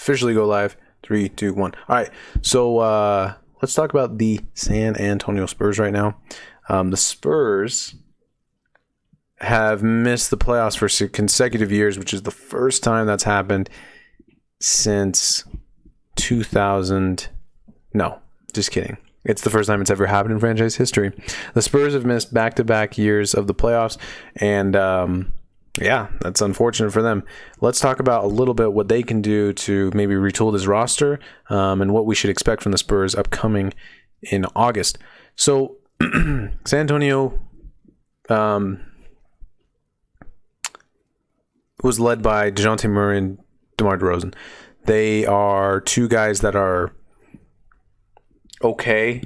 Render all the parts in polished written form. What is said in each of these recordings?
officially go live. 3, 2, 1. All right. So let's talk about the San Antonio Spurs right now. The Spurs have missed the playoffs for consecutive years, which is the first time that's happened since 2000. No, just kidding. It's the first time it's ever happened in franchise history. The Spurs have missed back-to-back years of the playoffs, and yeah, that's unfortunate for them. Let's talk about a little bit what they can do to maybe retool this roster, and what we should expect from the Spurs upcoming in August. So, San Antonio was led by DeJounte Murray and DeMar DeRozan. They are two guys that are okay,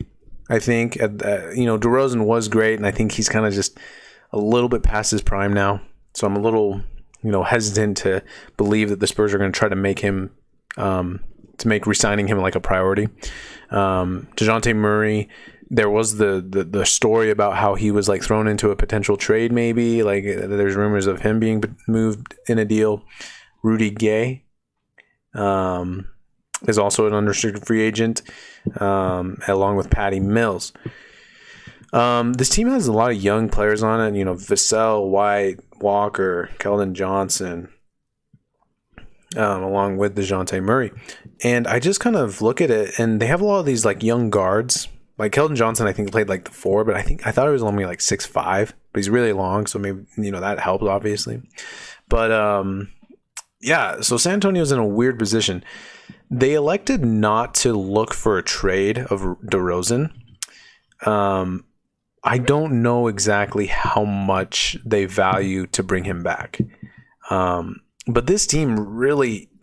I think. DeRozan was great, and I think he's kind of just a little bit past his prime now. So I'm a little, hesitant to believe that the Spurs are going to try to make him, to make re-signing him like a priority. DeJounte Murray, there was the story about how he was like thrown into a potential trade, maybe. Like there's rumors of him being moved in a deal. Rudy Gay is also an unrestricted free agent, along with Patty Mills. This team has a lot of young players on it. Vassell, White, Walker, Keldon Johnson, along with DeJounte Murray. And I just kind of look at it, and they have a lot of these like young guards. Like Keldon Johnson, I think played like the 4, but I thought he was only like 6'5", but he's really long, so maybe that helps obviously. But yeah, so San Antonio's in a weird position. They elected not to look for a trade of DeRozan. I don't know exactly how much they value to bring him back. But this team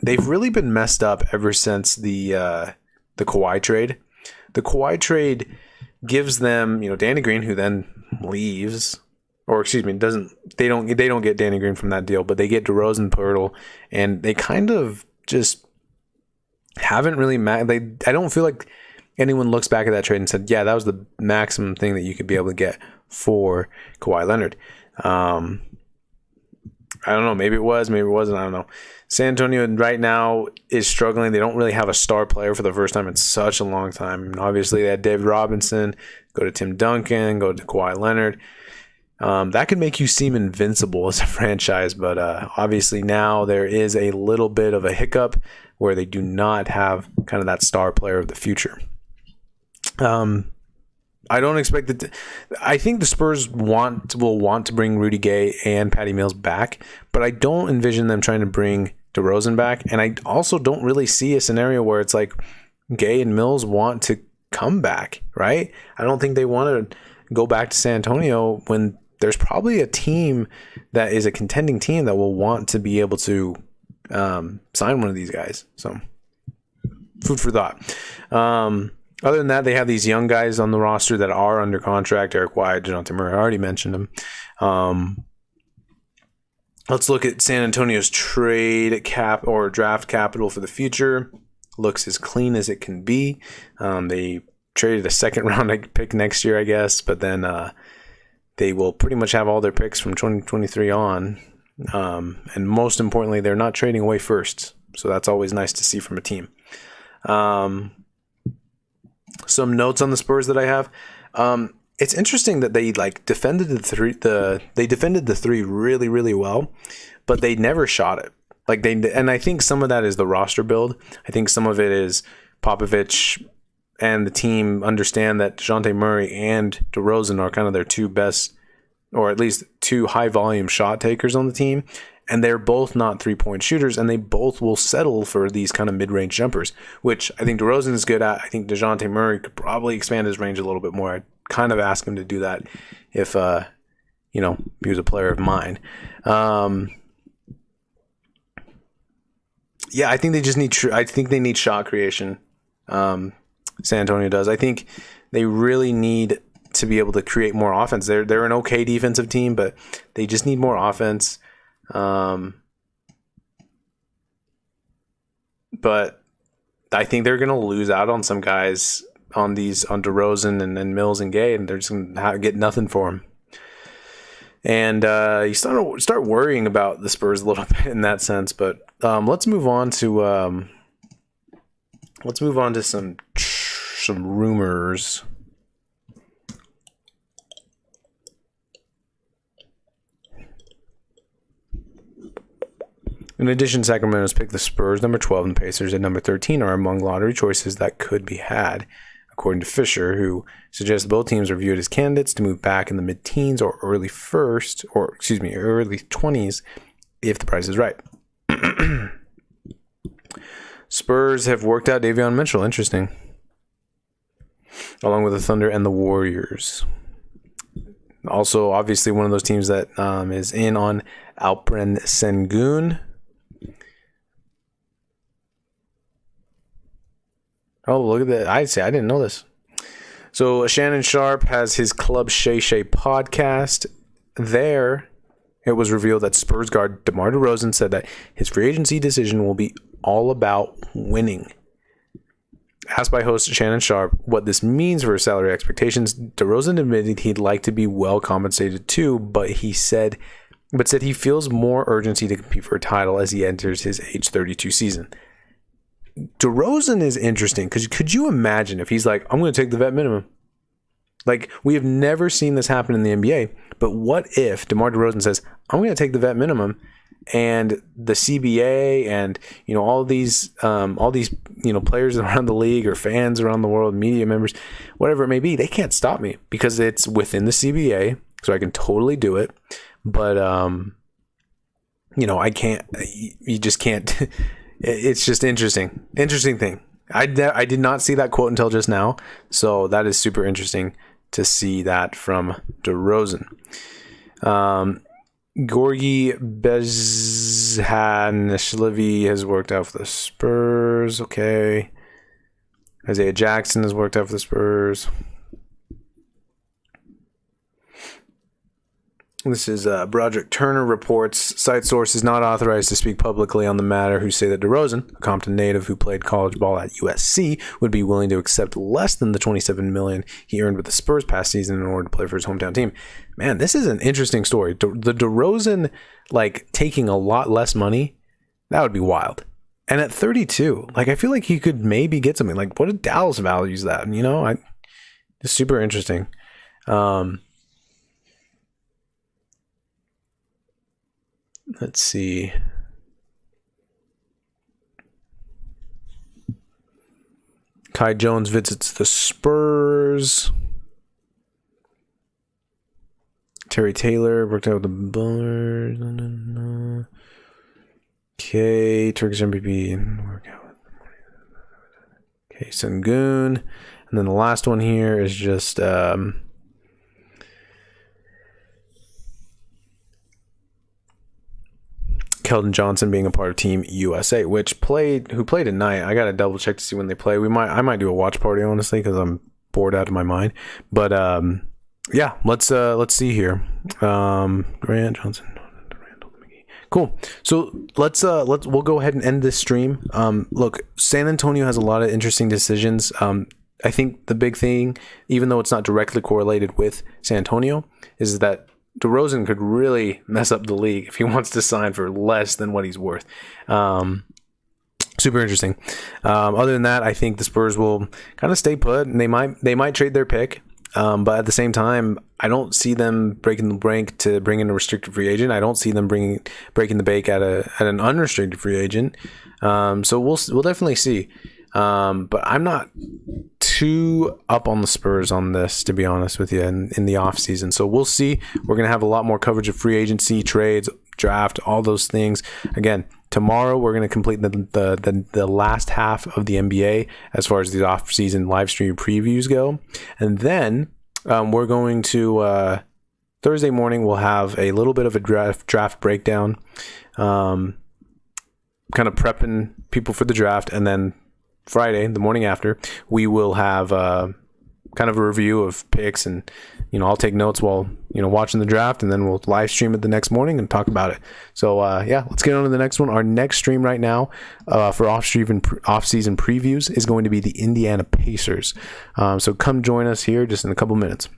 they've really been messed up ever since the Kawhi trade. The Kawhi trade gives them, Danny Green, who then leaves, or excuse me, they don't get Danny Green from that deal, but they get DeRozan, Poeltl, and they kind of just haven't really I don't feel like anyone looks back at that trade and said, yeah, that was the maximum thing that you could be able to get for Kawhi Leonard. I don't know. Maybe it was, maybe it wasn't. I don't know. San Antonio right now is struggling. They don't really have a star player for the first time in such a long time. And obviously, they had David Robinson, go to Tim Duncan, go to Kawhi Leonard. That could make you seem invincible as a franchise, but obviously now there is a little bit of a hiccup where they do not have kind of that star player of the future. I don't expect it. I think the Spurs will want to bring Rudy Gay and Patty Mills back, but I don't envision them trying to bring DeRozan back. And I also don't really see a scenario where it's like Gay and Mills want to come back, right? I don't think they want to go back to San Antonio when there's probably a team that is a contending team that will want to be able to sign one of these guys. So, food for thought. Other than that, they have these young guys on the roster that are under contract. Eric White, DeJounte Murray, I already mentioned them. Let's look at San Antonio's trade cap or draft capital for the future. Looks as clean as it can be. They traded a second round pick next year, I guess, but then they will pretty much have all their picks from 2023 on. And most importantly, they're not trading away firsts. So that's always nice to see from a team. Some notes on the Spurs that I have. It's interesting that they defended the three really, really well, but they never shot it. And I think some of that is the roster build. I think some of it is Popovich and the team understand that DeJounte Murray and DeRozan are kind of their two best, or at least two high volume shot takers on the team. And they're both not 3-point shooters, and they both will settle for these kind of mid-range jumpers, which I think DeRozan is good at. I think DeJounte Murray could probably expand his range a little bit more. I'd kind of ask him to do that if, he was a player of mine. Yeah, I think they just need. I think they need shot creation. San Antonio does. I think they really need to be able to create more offense. They're an okay defensive team, but they just need more offense. But I think they're going to lose out on some guys on DeRozan and Mills and Gay, and they're just going to get nothing for them. And you start worrying about the Spurs a little bit in that sense. But let's move on to let's move on to some rumors. In addition, Sacramento's picked the Spurs, number 12, and the Pacers at number 13 are among lottery choices that could be had, according to Fisher, who suggests both teams are viewed as candidates to move back in the mid-teens or early 20s if the price is right. Spurs have worked out Davion Mitchell. Interesting. Along with the Thunder and the Warriors. Also, obviously, one of those teams that is in on Alperen Sengun. Oh, look at that. I didn't know this. So Shannon Sharp has his Club Shay Shay podcast. There, it was revealed that Spurs guard DeMar DeRozan said that his free agency decision will be all about winning. Asked by host Shannon Sharp what this means for his salary expectations, DeRozan admitted he'd like to be well compensated too, but said he feels more urgency to compete for a title as he enters his age 32 season. DeRozan is interesting because could you imagine if he's like, I'm going to take the vet minimum? Like, we have never seen this happen in the NBA, but what if DeMar DeRozan says, I'm going to take the vet minimum, and the CBA and, you know, all these you know, players around the league or fans around the world, media members, whatever it may be, they can't stop me because it's within the CBA, so I can totally do it. But you know, I can't. You just can't. It's just interesting thing. I did not see that quote until just now, so that is super interesting to see that from DeRozan. Gorgi Bezhanishvili has worked out for the Spurs. Okay. Isaiah Jackson has worked out for the Spurs. This is Broderick Turner reports site sources not authorized to speak publicly on the matter who say that DeRozan, a Compton native who played college ball at USC, would be willing to accept less than the $27 million he earned with the Spurs past season in order to play for his hometown team. Man, this is an interesting story. The DeRozan, like, taking a lot less money, that would be wild. And at 32, like, I feel like he could maybe get something. Like, what if Dallas values that? You know, it's super interesting. Let's see. Kai Jones visits the Spurs. Terry Taylor worked out with the Bullers. Okay, Turkish MVP. Okay, Sengun. And then the last one here is just Keldon Johnson being a part of Team USA, who played tonight. I gotta double check to see when they play. I might do a watch party, honestly, because I'm bored out of my mind. But yeah, let's see here. Grant Johnson, Randall McGee. Cool. So we'll go ahead and end this stream. Look, San Antonio has a lot of interesting decisions. I think the big thing, even though it's not directly correlated with San Antonio, is that DeRozan could really mess up the league if he wants to sign for less than what he's worth. Super interesting. Other than that, I think the Spurs will kind of stay put, and they might trade their pick. But at the same time, I don't see them breaking the bank to bring in a restricted free agent. I don't see them breaking the bank at an unrestricted free agent. So we'll definitely see. But I'm not too up on the Spurs on this, to be honest with you, in the off season. So we'll see. We're going to have a lot more coverage of free agency, trades, draft, all those things. Again, tomorrow we're going to complete the last half of the NBA as far as the off season live stream previews go. And then we're going to Thursday morning we'll have a little bit of a draft breakdown, kind of prepping people for the draft, and then Friday, the morning after, we will have kind of a review of picks, and I'll take notes while watching the draft, and then we'll live stream it the next morning and talk about it. So yeah, let's get on to the next one. Our next stream right now for off-season previews is going to be the Indiana Pacers. So come join us here just in a couple minutes.